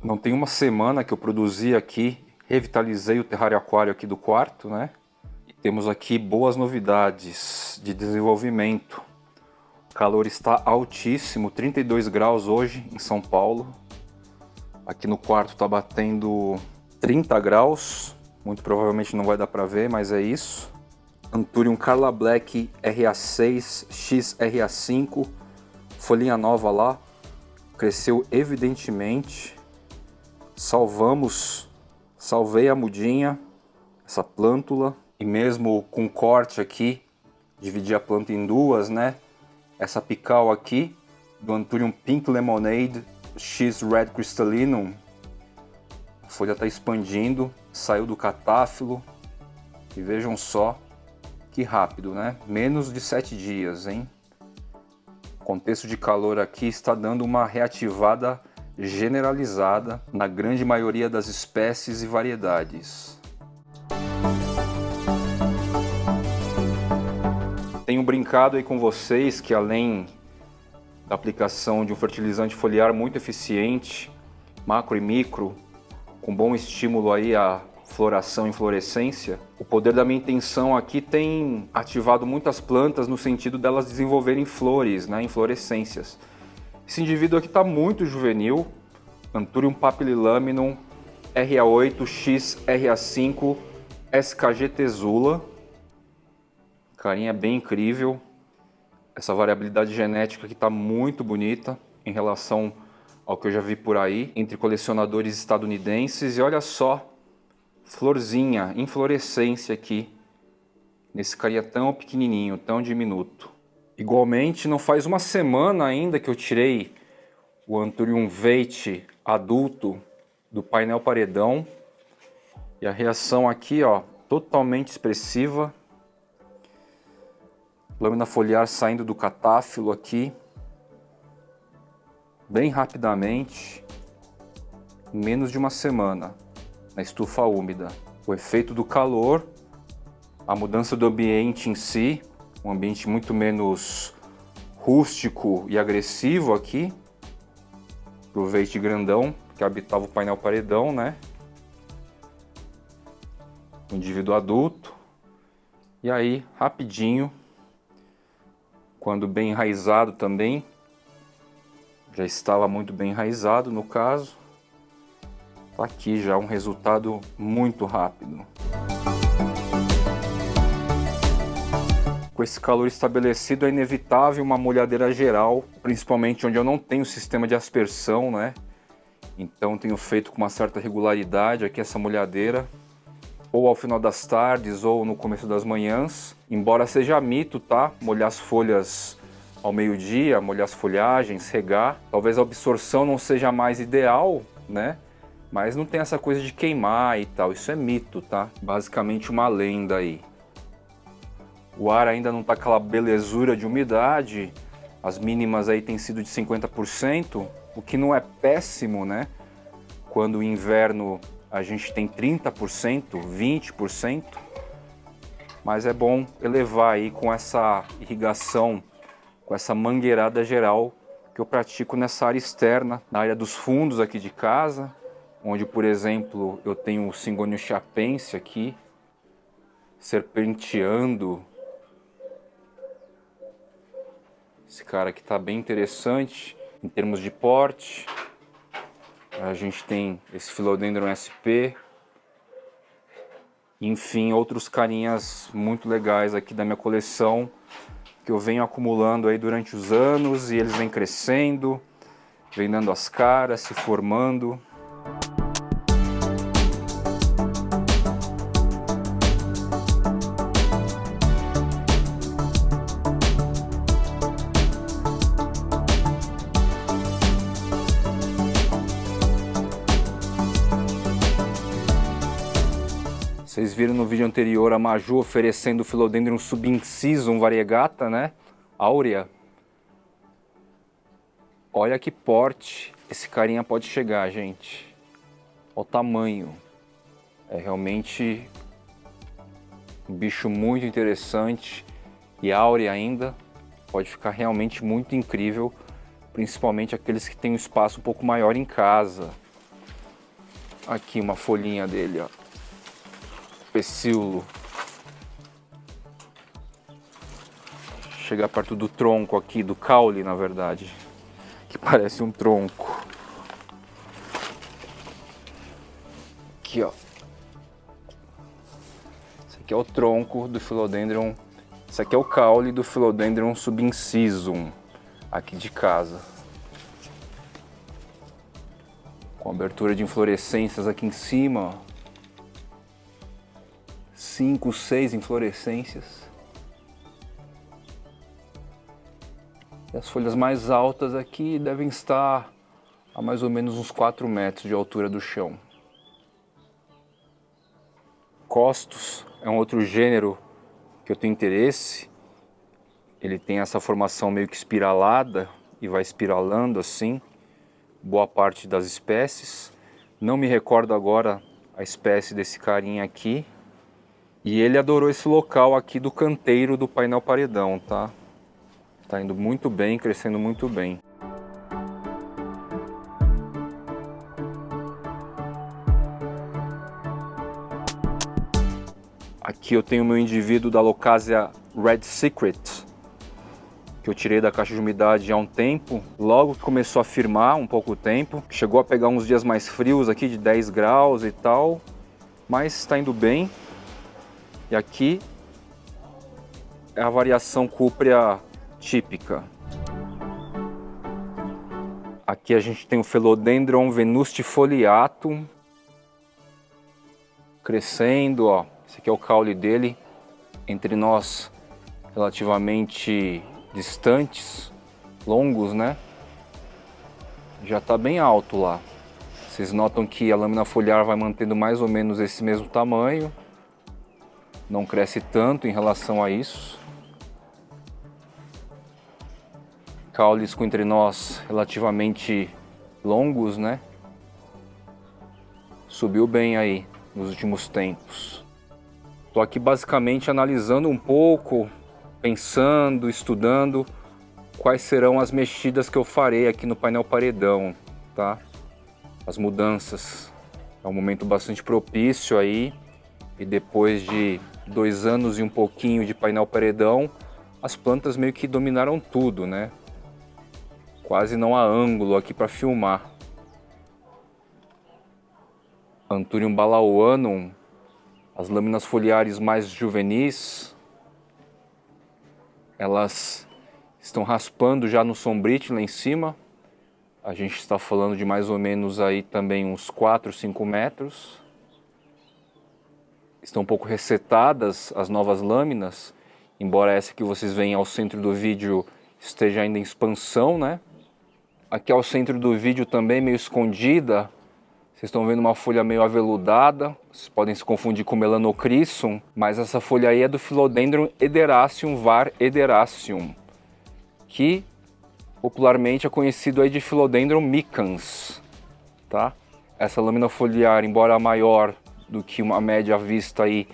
Não tem uma semana que eu produzi aqui, revitalizei o terrário aquário aqui do quarto, né? E temos aqui boas novidades de desenvolvimento. O calor está altíssimo, 32 graus hoje em São Paulo. Aqui no quarto está batendo 30 graus, muito provavelmente não vai dar para ver, mas é isso. Anthurium Carla Black RA6 XRA5, folhinha nova lá, cresceu evidentemente. Salvei a mudinha, essa plântula, e mesmo com corte aqui, dividi a planta em duas, né? Essa apical aqui, do Anthurium Pink Lemonade X Red Crystallinum, a folha está expandindo, saiu do catáfilo, e vejam só que rápido, né? Menos de 7 dias, hein? O contexto de calor aqui está dando uma reativada generalizada na grande maioria das espécies e variedades. Tenho brincado aí com vocês que além da aplicação de um fertilizante foliar muito eficiente, macro e micro, com bom estímulo aí à floração e inflorescência, o poder da minha intenção aqui tem ativado muitas plantas no sentido delas desenvolverem flores, né, inflorescências. Esse indivíduo aqui está muito juvenil, Anthurium papillilaminum RA8 XRA5 SKG Tesula. Carinha bem incrível. Essa variabilidade genética aqui está muito bonita em relação ao que eu já vi por aí entre colecionadores estadunidenses. E olha só, florzinha, inflorescência aqui, nesse carinha tão pequenininho, tão diminuto. Igualmente, não faz uma semana ainda que eu tirei o Anthurium Veit adulto do painel paredão. E a reação aqui, ó, totalmente expressiva. Lâmina foliar saindo do catáfilo aqui, bem rapidamente, em menos de uma semana, na estufa úmida. O efeito do calor, a mudança do ambiente em si, um ambiente muito menos rústico e agressivo aqui, pro Veit grandão, que habitava o painel paredão, né? O indivíduo adulto. E aí, rapidinho, quando bem enraizado também, já estava muito bem enraizado no caso, tá aqui já um resultado muito rápido. Com esse calor estabelecido é inevitável uma molhadeira geral, principalmente onde eu não tenho sistema de aspersão, né? Então tenho feito com uma certa regularidade aqui essa molhadeira, ou ao final das tardes ou no começo das manhãs, embora seja mito, tá? Molhar as folhas ao meio-dia, molhar as folhagens, regar. Talvez a absorção não seja mais ideal, né? Mas não tem essa coisa de queimar e tal, isso é mito, tá? Basicamente uma lenda aí. O ar ainda não tá aquela belezura de umidade, as mínimas aí têm sido de 50%, o que não é péssimo, né? Quando o inverno a gente tem 30%, 20%, mas é bom elevar aí com essa irrigação, com essa mangueirada geral que eu pratico nessa área externa, na área dos fundos aqui de casa, onde, por exemplo, eu tenho o Syngonium chapense aqui, serpenteando. Esse cara aqui está bem interessante em termos de porte. A gente tem esse Philodendron SP. Enfim, outros carinhas muito legais aqui da minha coleção que eu venho acumulando aí durante os anos e eles vêm crescendo, vêm dando as caras, se formando. Vocês viram no vídeo anterior a Maju oferecendo o Philodendron subincisum variegata, né? Áurea. Olha que porte esse carinha pode chegar, gente. Olha o tamanho. É realmente um bicho muito interessante. E áurea ainda. Pode ficar realmente muito incrível. Principalmente aqueles que têm um espaço um pouco maior em casa. Aqui uma folhinha dele, ó. Pecíolo. Chegar perto do tronco aqui, do caule, na verdade, que parece um tronco. Aqui, ó. Esse aqui é o tronco do Philodendron. Esse aqui é o caule do Philodendron subincisum, aqui de casa. Com abertura de inflorescências aqui em cima, ó. 5, 6 inflorescências. E as folhas mais altas aqui devem estar a mais ou menos uns 4 metros de altura do chão. Costus é um outro gênero que eu tenho interesse. Ele tem essa formação meio que espiralada e vai espiralando assim, boa parte das espécies. Não me recordo agora a espécie desse carinha aqui. E ele adorou esse local aqui do canteiro do painel paredão, tá? Tá indo muito bem, crescendo muito bem. Aqui eu tenho o meu indivíduo da Locásia Red Secret, que eu tirei da caixa de umidade há um tempo. Logo que começou a firmar, um pouco tempo. Chegou a pegar uns dias mais frios aqui, de 10 graus e tal. Mas está indo bem. E aqui é a variação cúprea típica. Aqui a gente tem o Philodendron venustifoliatum crescendo, ó. Esse aqui é o caule dele, entre nós relativamente distantes, longos, né? Já está bem alto lá. Vocês notam que a lâmina foliar vai mantendo mais ou menos esse mesmo tamanho. Não cresce tanto em relação a isso. Caules com entre nós relativamente longos, né? Subiu bem aí nos últimos tempos. Estou aqui basicamente analisando um pouco, pensando, estudando quais serão as mexidas que eu farei aqui no painel paredão, tá? As mudanças. É um momento bastante propício aí, e depois de 2 anos e um pouquinho de painel paredão, as plantas meio que dominaram tudo, né? Quase não há ângulo aqui para filmar. Anthurium balauanum, as lâminas foliares mais juvenis, elas estão raspando já no sombrite lá em cima. A gente está falando de mais ou menos aí também uns 4, 5 metros. Estão um pouco ressetadas as novas lâminas, embora essa que vocês veem ao centro do vídeo esteja ainda em expansão, né? Aqui ao centro do vídeo também meio escondida, vocês estão vendo uma folha meio aveludada, vocês podem se confundir com Melanocryssum, mas essa folha aí é do Philodendron Ederaceum var. Ederaceum, que popularmente é conhecido aí de Philodendron micans, tá? Essa lâmina foliar, embora maior do que uma média à vista aí,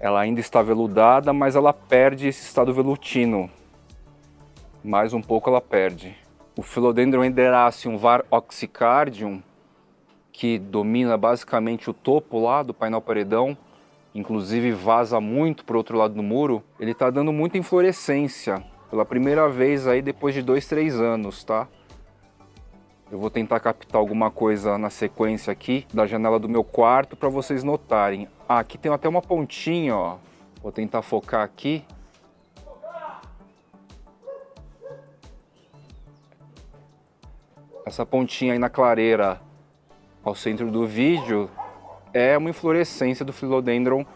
ela ainda está veludada, mas ela perde esse estado velutino. Mais um pouco ela perde. O Philodendron Ederaceum var. Oxycardium, que domina basicamente o topo lá do painel paredão, inclusive vaza muito para o outro lado do muro, ele está dando muita inflorescência, pela primeira vez aí depois de 2, 3 anos, tá? Eu vou tentar captar alguma coisa na sequência aqui da janela do meu quarto para vocês notarem. Ah, aqui tem até uma pontinha, ó. Vou tentar focar aqui. Essa pontinha aí na clareira ao centro do vídeo é uma inflorescência do Philodendron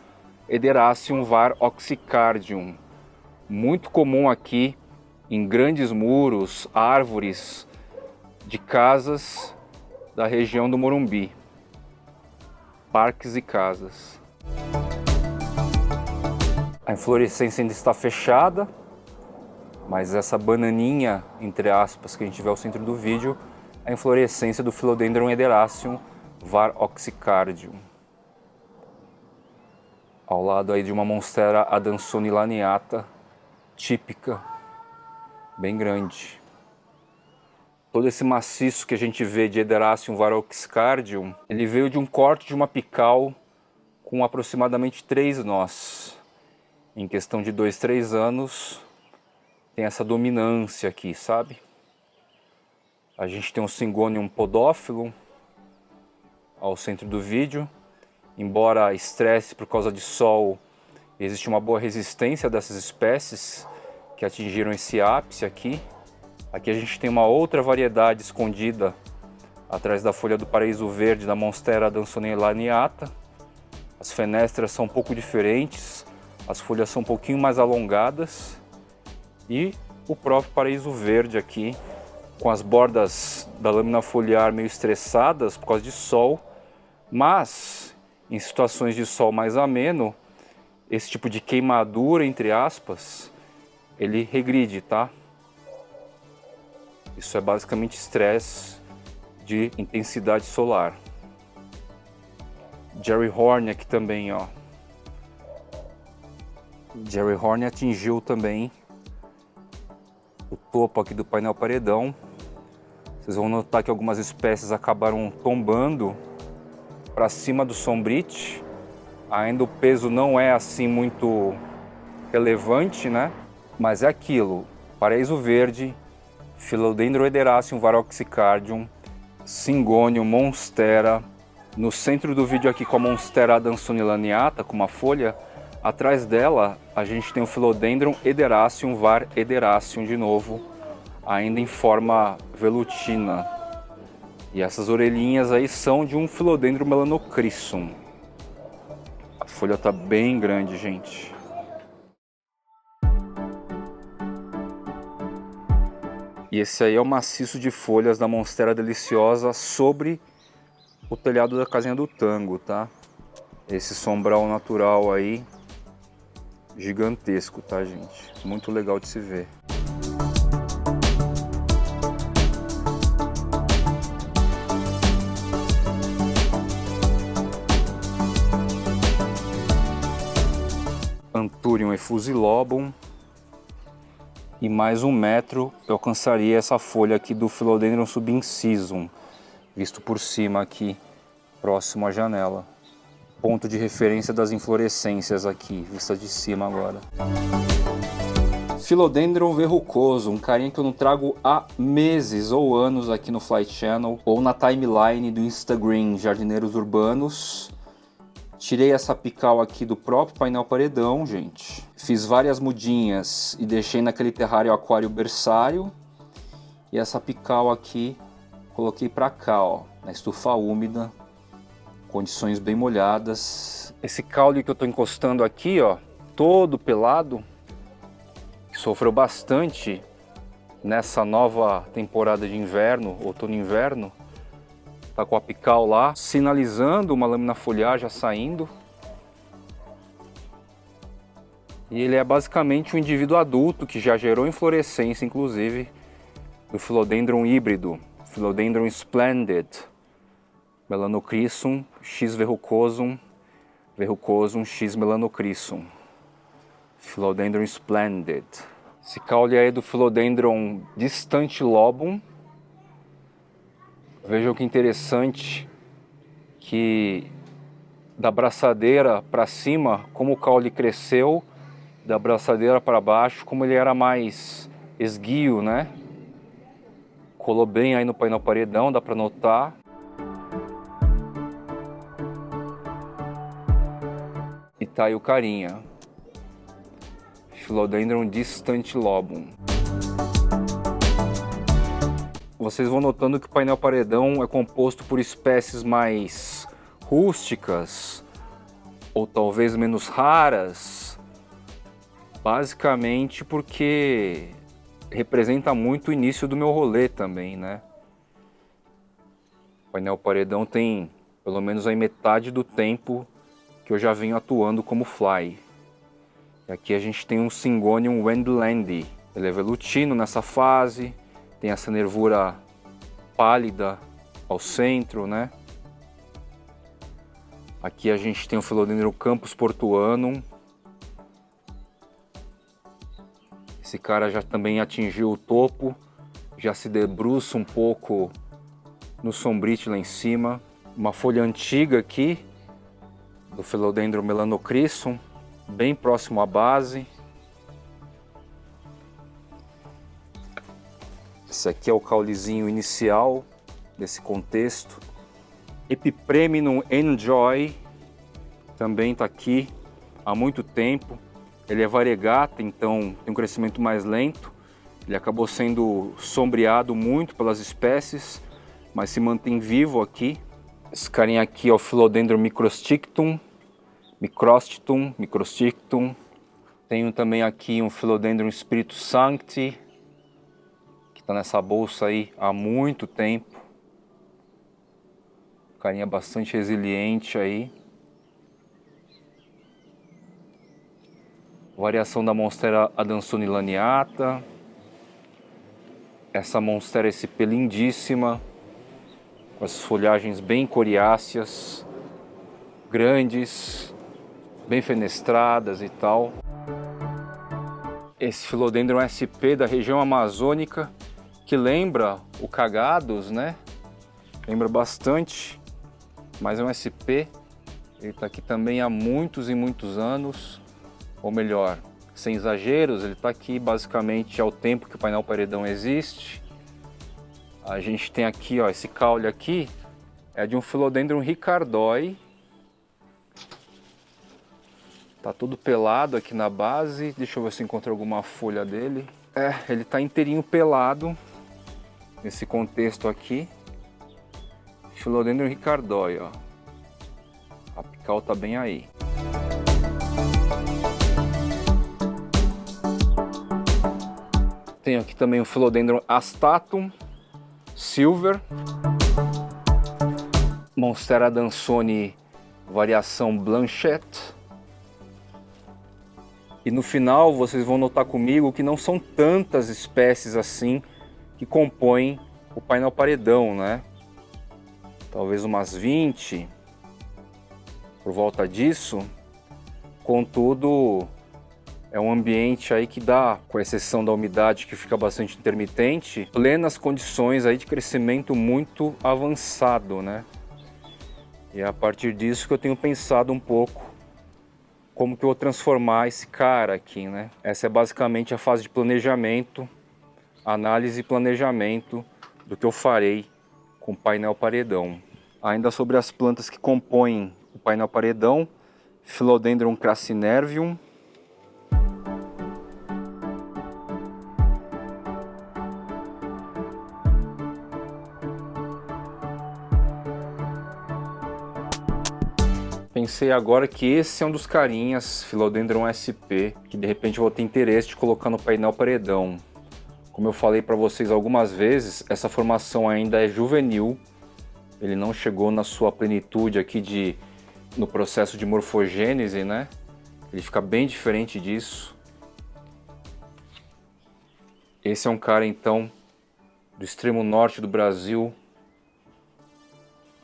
Ederaceum var. Oxycardium. Muito comum aqui em grandes muros, árvores de casas da região do Morumbi. Parques e casas. A inflorescência ainda está fechada, mas essa bananinha, entre aspas, que a gente vê ao centro do vídeo, é a inflorescência do Philodendron Ederaceum var. Oxycardium. Ao lado aí de uma Monstera adansoni laneata, típica, bem grande. todo esse maciço que a gente vê de Ederacium varoxcardium, ele veio de um corte de uma pical com aproximadamente 3 nós. Em questão de 2, 3 anos, tem essa dominância aqui, sabe? A gente tem um Syngonium podófilo ao centro do vídeo. Embora estresse por causa de sol, existe uma boa resistência dessas espécies que atingiram esse ápice aqui. Aqui a gente tem uma outra variedade escondida atrás da folha do paraíso verde da Monstera adansonii laniata. As fenestras são um pouco diferentes, as folhas são um pouquinho mais alongadas e o próprio paraíso verde aqui, com as bordas da lâmina foliar meio estressadas por causa de sol, mas em situações de sol mais ameno, esse tipo de queimadura, entre aspas, ele regride, tá? Isso é basicamente estresse de intensidade solar. Jerry Horn aqui também, ó. Jerry Horn atingiu também o topo aqui do painel paredão. Vocês vão notar que algumas espécies acabaram tombando para cima do sombrite. Ainda o peso não é assim muito relevante, né? Mas é aquilo, paraíso verde, Philodendron Ederacium varoxicardium, Syngonium monstera. No centro do vídeo aqui com a Monstera adansonii laniata, com uma folha. Atrás dela a gente tem o Philodendron Ederacium var Ederacium de novo, ainda em forma velutina. E essas orelhinhas aí são de um Philodendron melanocryssum. A folha tá bem grande, gente. E esse aí é o maciço de folhas da Monstera deliciosa sobre o telhado da casinha do tango, tá? Esse sombral natural aí, gigantesco, tá, gente? Muito legal de se ver. Anthurium effusilobum. E mais 1 metro eu alcançaria essa folha aqui do Philodendron subincisum, visto por cima aqui, próximo à janela. Ponto de referência das inflorescências aqui, vista de cima agora. Philodendron verrucoso, um carinha que eu não trago há meses ou anos aqui no Fly Channel, ou na timeline do Instagram Jardineiros Urbanos. Tirei essa apical aqui do próprio painel paredão, gente. Fiz várias mudinhas e deixei naquele terrário aquário berçário. E essa apical aqui coloquei pra cá, ó, na estufa úmida, condições bem molhadas. Esse caule que eu tô encostando aqui, ó, todo pelado, que sofreu bastante nessa nova temporada de inverno, outono e inverno. Tá com a apical lá, sinalizando uma lâmina foliar já saindo. E ele é basicamente um indivíduo adulto que já gerou inflorescência, inclusive, do Philodendron híbrido, Philodendron splendid, Melanocryssum x verrucosum, verrucosum x melanocryssum, Philodendron splendid. Esse caule aí é do Philodendron distantilobum. Vejam que interessante que da braçadeira para cima, como o caule cresceu, da braçadeira para baixo, como ele era mais esguio, né? Colou bem aí no painel paredão, dá para notar. E tá aí o carinha, Philodendron distantilobum. Vocês vão notando que o painel paredão é composto por espécies mais rústicas, ou talvez menos raras, basicamente porque representa muito o início do meu rolê também, né? O painel paredão tem pelo menos aí metade do tempo que eu já venho atuando como fly. E aqui a gente tem um Syngonium wendlandi. Ele é velutino nessa fase, tem essa nervura pálida ao centro, né? Aqui a gente tem o Philodendron campus portuanum. Esse cara já também atingiu o topo já se debruça um pouco no sombrite lá em cima. Uma folha antiga aqui, do Philodendron melanocryssum, bem próximo à base. Esse aqui é o caulezinho inicial desse contexto. Epipremnum enjoy também está aqui há muito tempo. Ele é variegata, então tem um crescimento mais lento. Ele acabou sendo sombreado muito pelas espécies, mas se mantém vivo aqui. Esse carinha aqui é o Philodendron microstinctum. Tenho também aqui um Philodendron Spiritus Sancti, que está nessa bolsa aí há muito tempo. Carinha bastante resiliente aí. Variação da Monstera adansoni laniata. Essa Monstera SP lindíssima, com as folhagens bem coriáceas, grandes, bem fenestradas e tal. Esse Philodendron SP da região amazônica, que lembra o Cagados, né? Lembra bastante, mas é um SP. Ele está aqui também há muitos e muitos anos. Ou melhor, sem exageros, ele está aqui basicamente ao tempo que o painel paredão existe. A gente tem aqui, ó, esse caule aqui é de um Philodendron ricardoi. Tá todo pelado aqui na base. Deixa eu ver se eu encontro alguma folha dele. Ele tá inteirinho pelado nesse contexto aqui. Philodendron ricardoi, ó. A apical tá bem aí. Tenho aqui também o Philodendron astatum silver, Monstera adansoni variação Blanchette. E no final vocês vão notar comigo que não são tantas espécies assim que compõem o painel paredão, né? Talvez umas 20, por volta disso. Contudo, é um ambiente aí que dá, com exceção da umidade que fica bastante intermitente, plenas condições aí de crescimento muito avançado, né? E é a partir disso que eu tenho pensado um pouco como que eu vou transformar esse cara aqui, né? Essa é basicamente a fase de planejamento, análise e planejamento do que eu farei com o painel paredão. Ainda sobre as plantas que compõem o painel paredão, Philodendron crassinervium, pensei agora que esse é um dos carinhas, Philodendron SP, que de repente eu vou ter interesse de colocar no painel paredão. Como eu falei para vocês algumas vezes, essa formação ainda é juvenil, ele não chegou na sua plenitude aqui no processo de morfogênese, né? Ele fica bem diferente disso. Esse é um cara então do extremo norte do Brasil,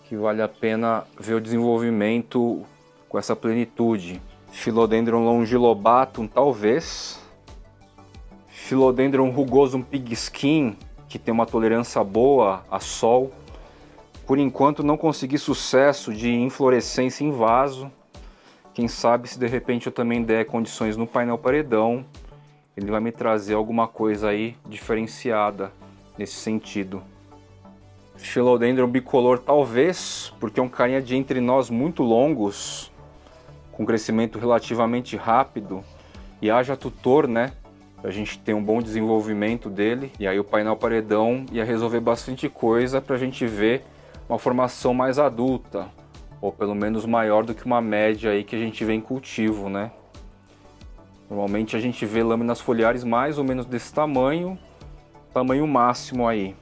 que vale a pena ver o desenvolvimento com essa plenitude. Philodendron longilobatum, talvez. Philodendron rugosum pigskin, que tem uma tolerância boa a sol. Por enquanto não consegui sucesso de inflorescência em vaso. Quem sabe se de repente eu também der condições no painel paredão, ele vai me trazer alguma coisa aí diferenciada nesse sentido. Philodendron bicolor talvez, porque é um carinha de entre nós muito longos, com crescimento relativamente rápido, e haja tutor, né? A gente tem um bom desenvolvimento dele, e aí o painel paredão ia resolver bastante coisa para a gente ver uma formação mais adulta, ou pelo menos maior do que uma média aí que a gente vê em cultivo, né? Normalmente a gente vê lâminas foliares mais ou menos desse tamanho, tamanho máximo aí.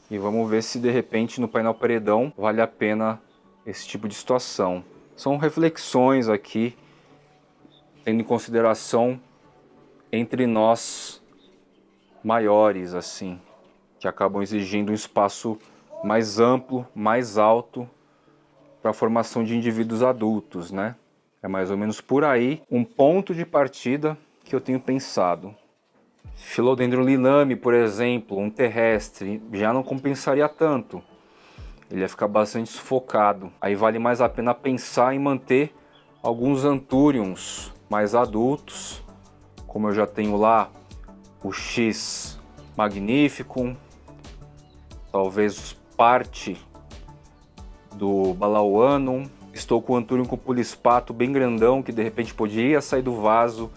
E vamos ver se de repente no painel paredão vale a pena esse tipo de situação. São reflexões aqui, tendo em consideração entre nós maiores, assim, que acabam exigindo um espaço mais amplo, mais alto para a formação de indivíduos adultos, né? É mais ou menos por aí um ponto de partida que eu tenho pensado. Philodendron liname, por exemplo, um terrestre, já não compensaria tanto. Ele ia ficar bastante sufocado. Aí vale mais a pena pensar em manter alguns anthuriums mais adultos, como eu já tenho lá o X magnificum, talvez parte do Balauanum. Estou com o Anthurium cupulispato bem grandão, que de repente poderia sair do vaso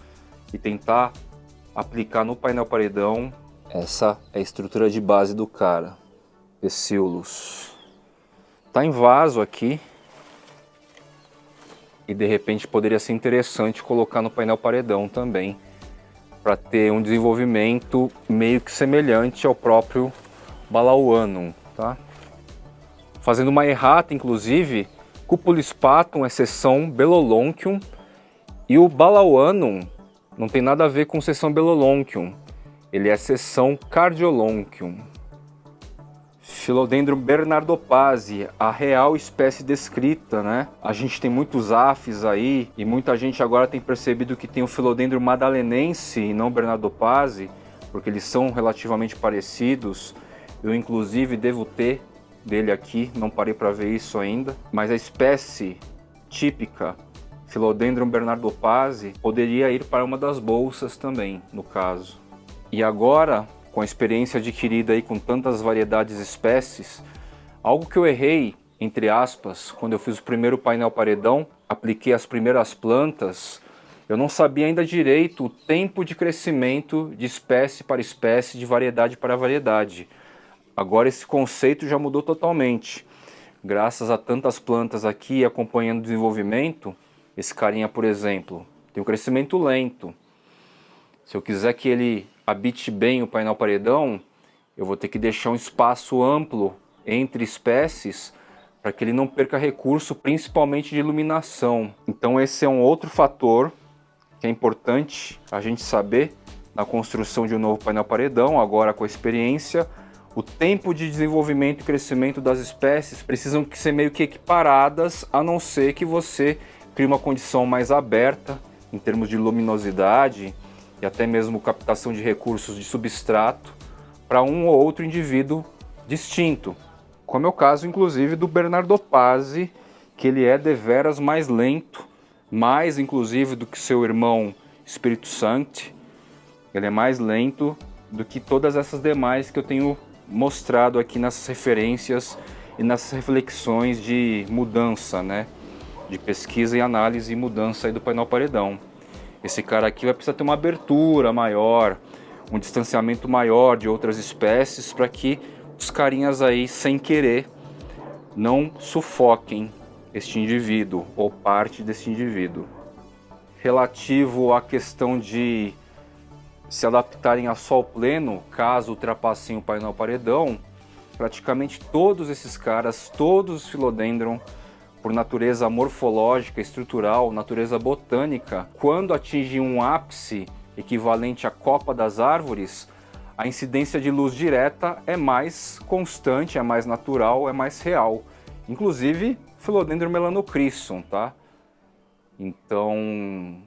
e tentar aplicar no painel paredão. Essa é a estrutura de base do cara. Pecíolos. Tá em vaso aqui. E de repente poderia ser interessante colocar no painel paredão também, para ter um desenvolvimento meio que semelhante ao próprio Balauanum, tá? Fazendo uma errata, inclusive, Cupulispatum é seção Belolonchium e o Balauanum não tem nada a ver com seção Belolonchium, ele é seção Cardiolonchium. Philodendron bernardopase, a real espécie descrita, né? A gente tem muitos afes aí e muita gente agora tem percebido que tem o Philodendron madalenense e não bernardopase, porque eles são relativamente parecidos. Eu inclusive devo ter dele aqui, não parei para ver isso ainda, mas a espécie típica Philodendron bernardopase poderia ir para uma das bolsas também, no caso. E agora, com a experiência adquirida aí com tantas variedades e espécies, algo que eu errei, entre aspas, quando eu fiz o primeiro painel paredão, apliquei as primeiras plantas, eu não sabia ainda direito o tempo de crescimento de espécie para espécie, de variedade para variedade. Agora esse conceito já mudou totalmente. Graças a tantas plantas aqui acompanhando o desenvolvimento, esse carinha, por exemplo, tem um crescimento lento. Se eu quiser que ele habite bem o painel paredão, eu vou ter que deixar um espaço amplo entre espécies para que ele não perca recurso, principalmente de iluminação. Então esse é um outro fator que é importante a gente saber na construção de um novo painel paredão, agora com a experiência. O tempo de desenvolvimento e crescimento das espécies precisam ser meio que equiparadas, a não ser que você crie uma condição mais aberta em termos de luminosidade e até mesmo captação de recursos de substrato para um ou outro indivíduo distinto, como é o caso inclusive do bernardopase, que ele é deveras mais lento, mais inclusive do que seu irmão Espírito Sancti. Ele é mais lento do que todas essas demais que eu tenho mostrado aqui nessas referências e nessas reflexões de mudança, né? De pesquisa e análise e mudança aí do painel paredão. Esse cara aqui vai precisar ter uma abertura maior, um distanciamento maior de outras espécies para que os carinhas aí, sem querer, não sufoquem este indivíduo ou parte desse indivíduo. Relativo à questão de se adaptarem a sol pleno, caso ultrapassem o painel paredão, praticamente todos esses caras, todos os Philodendron, por natureza morfológica, estrutural, natureza botânica, quando atingem um ápice equivalente à copa das árvores, a incidência de luz direta é mais constante, é mais natural, é mais real. Inclusive Philodendron melanocrisson, tá? Então,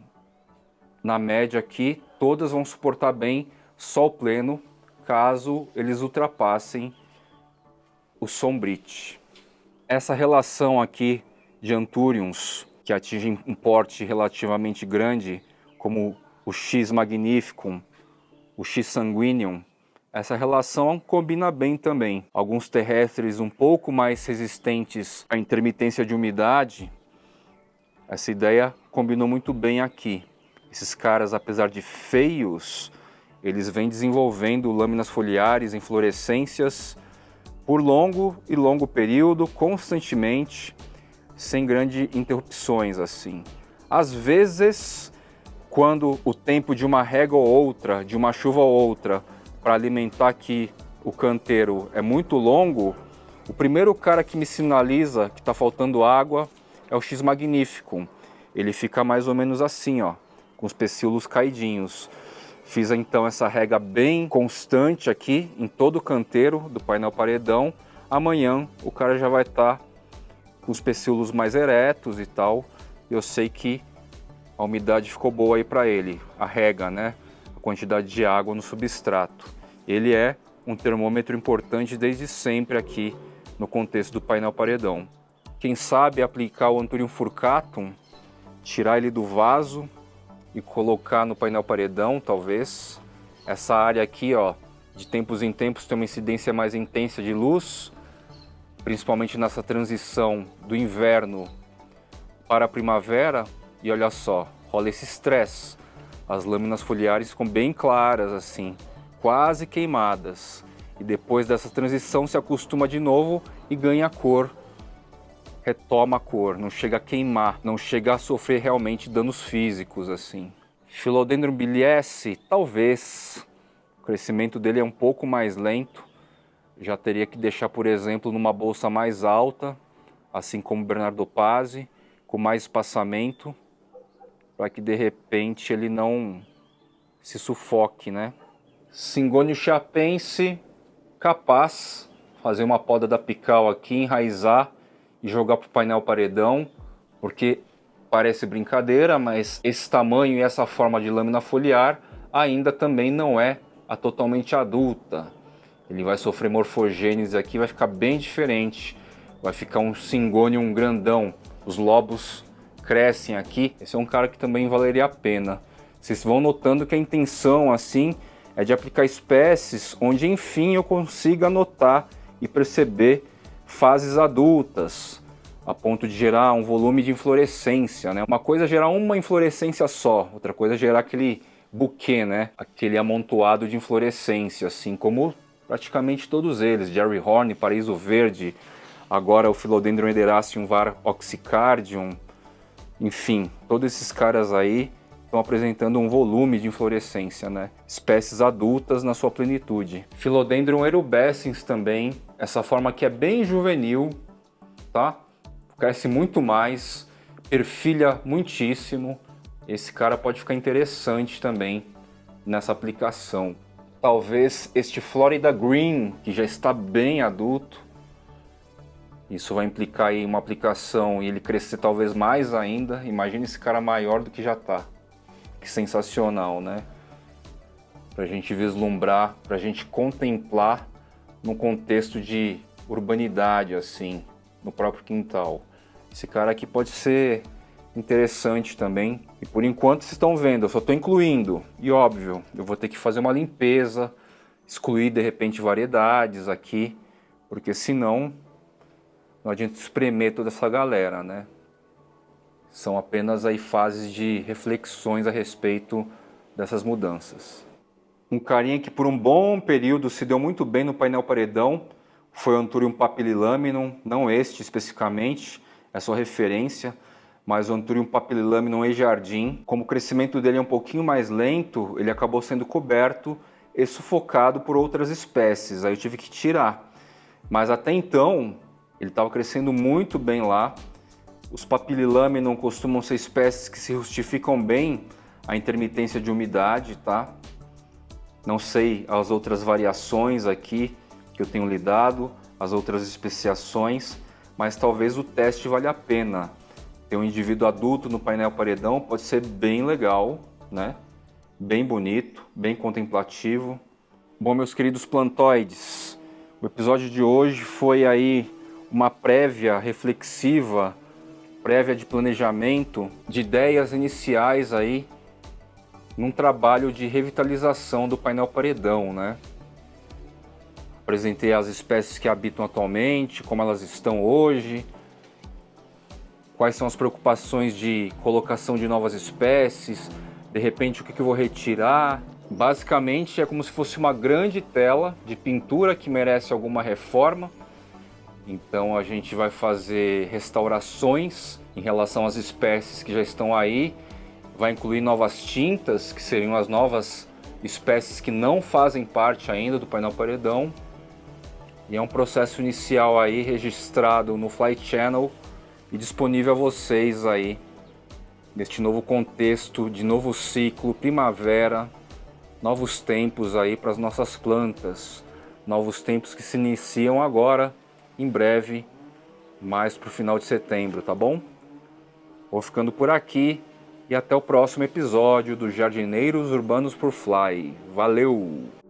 na média aqui, todas vão suportar bem sol pleno, caso eles ultrapassem o sombrite. Essa relação aqui de anthuriums, que atingem um porte relativamente grande, como o X magnificum, o X sanguineum, essa relação combina bem também. Alguns terrestres um pouco mais resistentes à intermitência de umidade, essa ideia combinou muito bem aqui. Esses caras, apesar de feios, eles vêm desenvolvendo lâminas foliares, inflorescências, por longo período, constantemente, sem grandes interrupções assim. Às vezes, quando o tempo de uma rega ou outra, de uma chuva ou outra, para alimentar aqui o canteiro é muito longo, o primeiro cara que me sinaliza que está faltando água é o X magnificum. Ele fica mais ou menos assim, ó, com os pecíolos caidinhos. Fiz então essa rega bem constante aqui em todo o canteiro do painel paredão. Amanhã o cara já vai estar com os pecíolos mais eretos e tal. Eu sei que a umidade ficou boa aí para ele, a rega, né? A quantidade de água no substrato. Ele é um termômetro importante desde sempre aqui no contexto do painel paredão. Quem sabe aplicar o Anthurium furcatum, tirar ele do vaso e colocar no painel paredão, talvez. Essa área aqui, ó, de tempos em tempos tem uma incidência mais intensa de luz, principalmente nessa transição do inverno para a primavera. E olha só, rola esse estresse. As lâminas foliares ficam bem claras assim, quase queimadas. E depois dessa transição se acostuma de novo e ganha cor, retoma a cor, não chega a queimar, não chega a sofrer realmente danos físicos assim. Philodendron biliaceae, talvez, o crescimento dele é um pouco mais lento, já teria que deixar, por exemplo, numa bolsa mais alta, assim como Bernardo Pazzi, com mais espaçamento, para que de repente ele não se sufoque, né? Syngonium chiapense, capaz fazer uma poda da apical aqui, enraizar e jogar para o painel paredão, porque parece brincadeira, mas esse tamanho e essa forma de lâmina foliar ainda também não é a totalmente adulta. Ele vai sofrer morfogênese aqui, vai ficar bem diferente, vai ficar um Syngonium grandão, os lobos crescem aqui. Esse é um cara que também valeria a pena. Vocês vão notando que a intenção assim é de aplicar espécies onde enfim eu consiga notar e perceber fases adultas, a ponto de gerar um volume de inflorescência, né? Uma coisa é gerar uma inflorescência só, outra coisa é gerar aquele buquê, né? Aquele amontoado de inflorescência, assim como praticamente todos eles, Jerry Horn, Paraíso Verde, agora o Philodendron ederaceum var. oxycardium, enfim, todos esses caras aí estão apresentando um volume de inflorescência, né? Espécies adultas na sua plenitude. Philodendron erubescens também, essa forma aqui é bem juvenil, tá? Cresce muito mais, perfilha muitíssimo. Esse cara pode ficar interessante também nessa aplicação. Talvez este Florida Green, que já está bem adulto, isso vai implicar aí uma aplicação e ele crescer talvez mais ainda. Imagina esse cara maior do que já está. Que sensacional, né? Pra gente vislumbrar, pra gente contemplar num contexto de urbanidade, assim, no próprio quintal. Esse cara aqui pode ser interessante também. E por enquanto vocês estão vendo, eu só estou incluindo. E óbvio, eu vou ter que fazer uma limpeza, excluir de repente variedades aqui, porque senão não adianta espremer toda essa galera, né? São apenas aí fases de reflexões a respeito dessas mudanças. Um carinha que por um bom período se deu muito bem no painel paredão foi o Anthurium papillilaminum, não este especificamente, é só referência, mas o Anthurium papillilaminum e jardim. Como o crescimento dele é um pouquinho mais lento, ele acabou sendo coberto e sufocado por outras espécies, aí eu tive que tirar. Mas até então, ele estava crescendo muito bem lá. Os papillilaminum costumam ser espécies que se justificam bem a intermitência de umidade, tá? Não sei as outras variações aqui que eu tenho lidado, as outras especiações, mas talvez o teste valha a pena. Ter um indivíduo adulto no painel paredão pode ser bem legal, né? Bem bonito, bem contemplativo. Bom, meus queridos plantoides, o episódio de hoje foi aí uma prévia reflexiva, prévia de planejamento, de ideias iniciais aí, num trabalho de revitalização do painel paredão, né? Apresentei as espécies que habitam atualmente, como elas estão hoje, quais são as preocupações de colocação de novas espécies, de repente o que eu vou retirar. Basicamente é como se fosse uma grande tela de pintura que merece alguma reforma. Então a gente vai fazer restaurações em relação às espécies que já estão aí, vai incluir novas tintas, que seriam as novas espécies que não fazem parte ainda do painel paredão. E é um processo inicial aí registrado no Fly Channel e disponível a vocês aí neste novo contexto de novo ciclo, primavera, novos tempos aí para as nossas plantas, novos tempos que se iniciam agora, em breve, mais para o final de setembro, tá bom? Vou ficando por aqui e até o próximo episódio do Jardineiros Urbanos por Fly. Valeu!